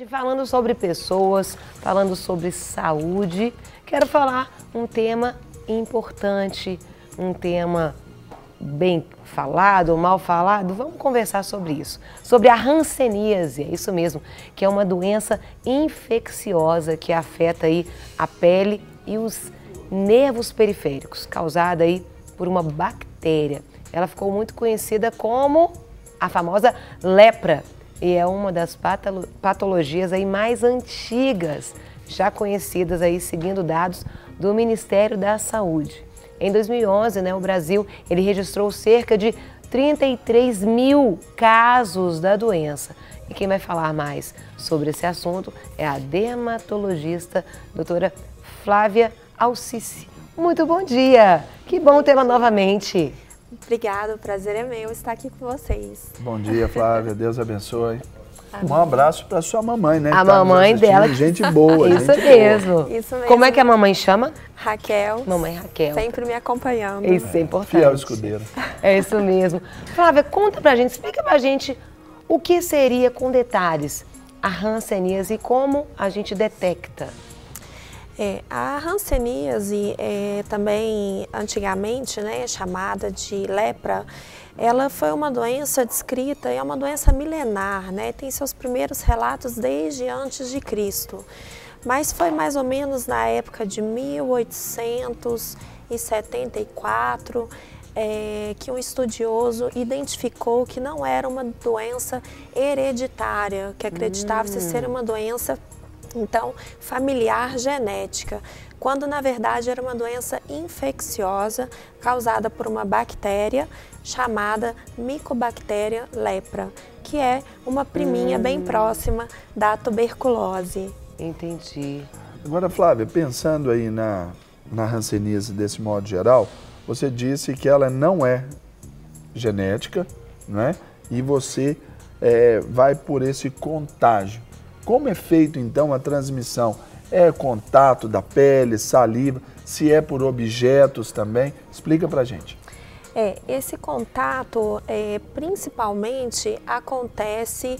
Falando sobre pessoas, falando sobre saúde, quero falar um tema importante, um tema bem falado ou mal falado. Vamos conversar sobre isso, sobre a hanseníase, é isso mesmo, que é uma doença infecciosa que afeta aí a pele e os nervos periféricos, causada aí por uma bactéria. Ela ficou muito conhecida como a famosa lepra. E é uma das patologias aí mais antigas, já conhecidas aí, seguindo dados do Ministério da Saúde. Em 2011, o Brasil ele registrou cerca de 33 mil casos da doença. E quem vai falar mais sobre esse assunto é a dermatologista doutora Flávia Alcice. Muito bom dia! Que bom tê-la novamente! Obrigada, o prazer é meu estar aqui com vocês. Bom dia, Flávia, Deus abençoe. Um abraço para sua mamãe, né? A mamãe dela. Gente boa, Isso gente mesmo. boa. Isso mesmo. Como é que a mamãe chama? Raquel. Mamãe Raquel. Sempre me acompanhando. Isso é importante. Fiel escudeira. É isso mesmo. Flávia, conta pra gente, explica pra gente o que seria, com detalhes, a hanseníase e como a gente detecta. A hanseníase, também antigamente chamada de lepra, ela foi uma doença descrita, é uma doença milenar, tem seus primeiros relatos desde antes de Cristo. Mas foi mais ou menos na época de 1874 que um estudioso identificou que não era uma doença hereditária, que acreditava-se ser uma doença então, familiar genética, quando na verdade era uma doença infecciosa causada por uma bactéria chamada Mycobacteria lepra, que é uma priminha bem próxima da tuberculose. Entendi. Agora, Flávia, pensando aí na hanseníase desse modo geral, você disse que ela não é genética, não é? E você vai por esse contágio. Como é feito, então, a transmissão? É contato da pele, saliva, se é por objetos também? Explica pra gente. Esse contato principalmente acontece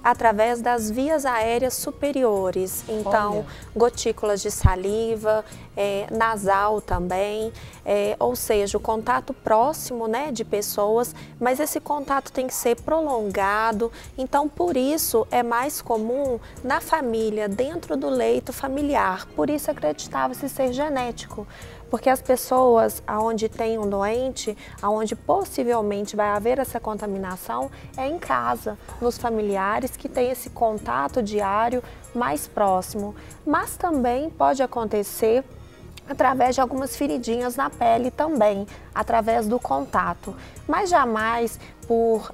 através das vias aéreas superiores, então gotículas de saliva, nasal também, ou seja, o contato próximo de pessoas, mas esse contato tem que ser prolongado, então por isso é mais comum na família, dentro do leito familiar, por isso acreditava-se ser genético. Porque as pessoas onde tem um doente, onde possivelmente vai haver essa contaminação, é em casa, nos familiares que tem esse contato diário mais próximo. Mas também pode acontecer através de algumas feridinhas na pele também, através do contato, mas jamais por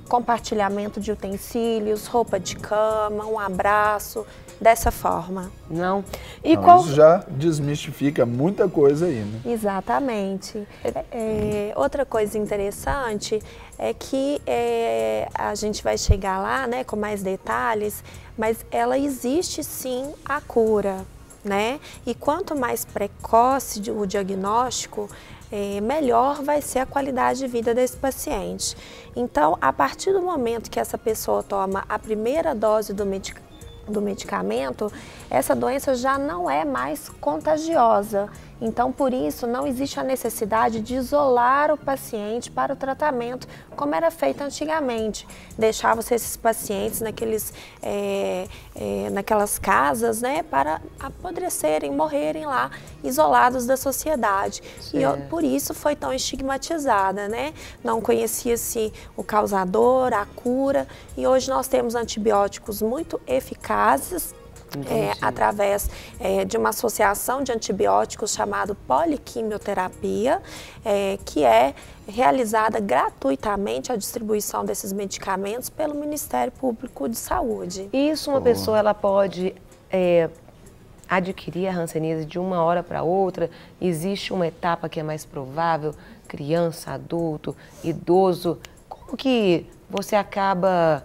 compartilhamento de utensílios, roupa de cama, um abraço, dessa forma. Não. Isso já desmistifica muita coisa aí, né? Exatamente. Outra coisa interessante é que a gente vai chegar lá, com mais detalhes, mas ela existe sim a cura, E quanto mais precoce o diagnóstico, melhor vai ser a qualidade de vida desse paciente. Então, a partir do momento que essa pessoa toma a primeira dose do medicamento, essa doença já não é mais contagiosa. Então, por isso, não existe a necessidade de isolar o paciente para o tratamento, como era feito antigamente. Deixavam-se esses pacientes naquelas casas, para apodrecerem, morrerem lá, isolados da sociedade. E por isso foi tão estigmatizada, Não conhecia-se o causador, a cura, e hoje nós temos antibióticos muito eficazes, através de uma associação de antibióticos chamado poliquimioterapia, que é realizada gratuitamente a distribuição desses medicamentos pelo Ministério Público de Saúde. Isso uma pessoa ela pode adquirir a hanseníase de uma hora para outra? Existe uma etapa que é mais provável? Criança, adulto, idoso? Como que você acaba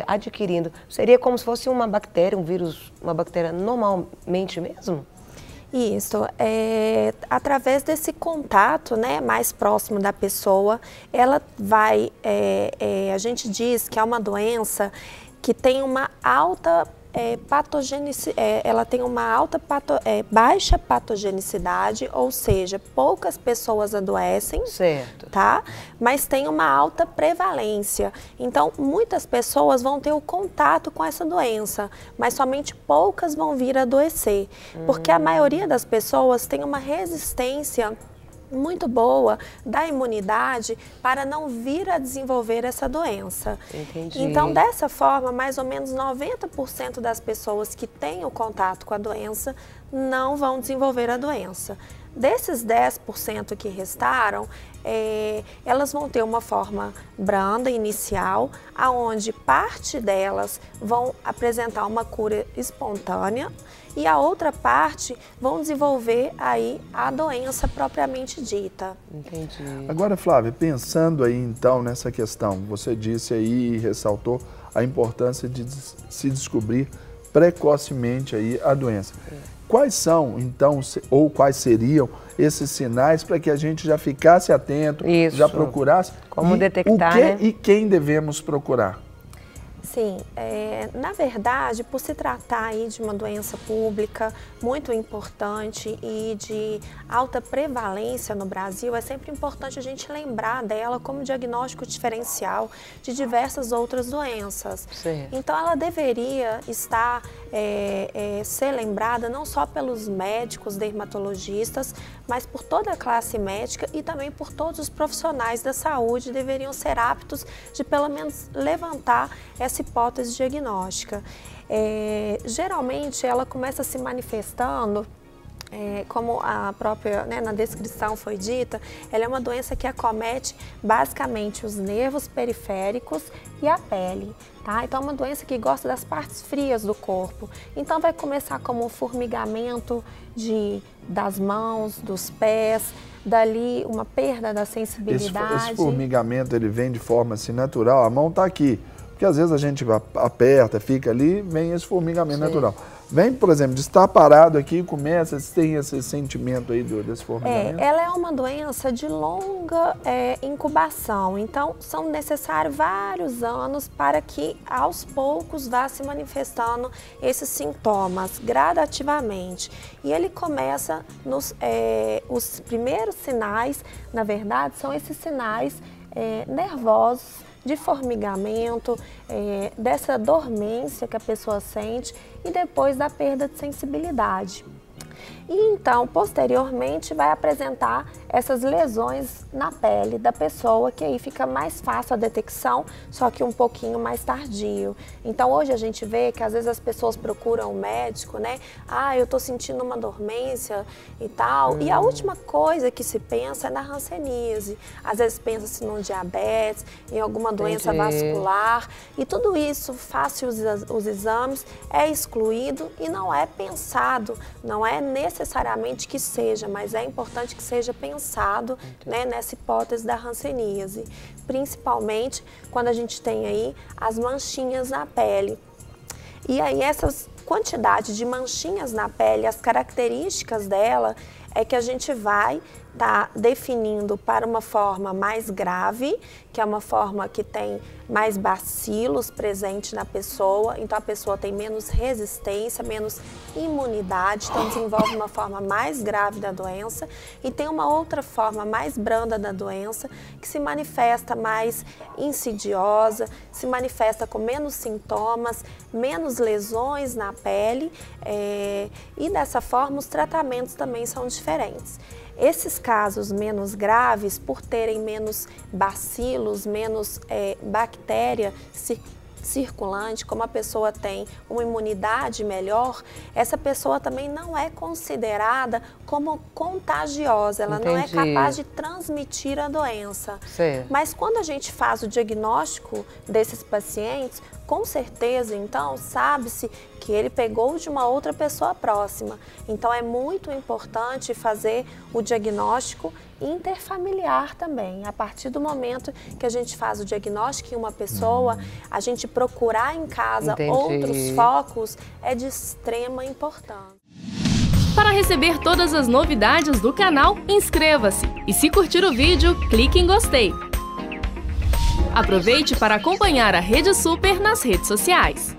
adquirindo? Seria como se fosse uma bactéria, um vírus, uma bactéria normalmente mesmo? Isso, através desse contato, né, mais próximo da pessoa, ela vai, a gente diz que é uma doença que tem uma alta ela tem uma baixa patogenicidade, ou seja, poucas pessoas adoecem, certo, tá? Mas tem uma alta prevalência. Então, muitas pessoas vão ter o contato com essa doença, mas somente poucas vão vir a adoecer, porque a maioria das pessoas tem uma resistência muito boa da imunidade para não vir a desenvolver essa doença. Entendi. Então, dessa forma, mais ou menos 90% das pessoas que têm o contato com a doença não vão desenvolver a doença. Desses 10% que restaram, elas vão ter uma forma branda inicial, aonde parte delas vão apresentar uma cura espontânea e a outra parte vão desenvolver aí a doença propriamente dita. Entendi. Agora, Flávia, pensando aí então nessa questão, você disse aí e ressaltou a importância de se descobrir precocemente aí a doença. Quais são, então, ou quais seriam esses sinais para que a gente já ficasse atento, Isso. já procurasse? Como detectar, o que, né? E quem devemos procurar? Sim, na verdade, por se tratar aí de uma doença pública muito importante e de alta prevalência no Brasil, é sempre importante a gente lembrar dela como diagnóstico diferencial de diversas outras doenças. Certo. Então, ela deveria estar, ser lembrada não só pelos médicos, dermatologistas, mas por toda a classe médica e também por todos os profissionais da saúde deveriam ser aptos de pelo menos levantar essa hipótese diagnóstica. Geralmente ela começa se manifestando, como a própria, na descrição foi dita, ela é uma doença que acomete basicamente os nervos periféricos e a pele. Tá? Então é uma doença que gosta das partes frias do corpo. Então vai começar como um formigamento das mãos, dos pés, dali uma perda da sensibilidade. Esse formigamento ele vem de forma assim natural, a mão está aqui. Porque às vezes a gente aperta, fica ali, vem esse formigamento natural. Vem, por exemplo, de estar parado aqui e começa, tem esse sentimento aí desse formigamento? Ela é uma doença de longa incubação, então são necessários vários anos para que aos poucos vá se manifestando esses sintomas gradativamente. E ele começa os primeiros sinais, na verdade, são esses sinais nervosos, de formigamento, dessa dormência que a pessoa sente e depois da perda de sensibilidade. E então, posteriormente, vai apresentar essas lesões na pele da pessoa, que aí fica mais fácil a detecção, só que um pouquinho mais tardio. Então, hoje a gente vê que às vezes as pessoas procuram um médico, né? Ah, eu tô sentindo uma dormência e tal. E a última coisa que se pensa é na hanseníase. Às vezes pensa-se no diabetes, em alguma doença vascular. E tudo isso, faz-se os exames, é excluído e não é pensado, não é necessariamente que seja, mas é importante que seja pensado, né, nessa hipótese da hanseníase, principalmente quando a gente tem aí as manchinhas na pele. E aí essas quantidades de manchinhas na pele, as características dela é que a gente vai estar definindo para uma forma mais grave, que é uma forma que tem mais bacilos presentes na pessoa, então a pessoa tem menos resistência, menos imunidade, então desenvolve uma forma mais grave da doença, e tem uma outra forma mais branda da doença, que se manifesta mais insidiosa, se manifesta com menos sintomas, menos lesões na pele, e dessa forma os tratamentos também são diferentes. Esses casos menos graves, por terem menos bacilos, menos bactéria circulante, como a pessoa tem uma imunidade melhor, essa pessoa também não é considerada como contagiosa, ela não é capaz de transmitir a doença. Certo. Mas quando a gente faz o diagnóstico desses pacientes, com certeza, então, sabe-se que ele pegou de uma outra pessoa próxima. Então, é muito importante fazer o diagnóstico interfamiliar também. A partir do momento que a gente faz o diagnóstico em uma pessoa, a gente procurar em casa outros focos é de extrema importância. Para receber todas as novidades do canal, inscreva-se. E se curtir o vídeo, clique em gostei. Aproveite para acompanhar a Rede Super nas redes sociais.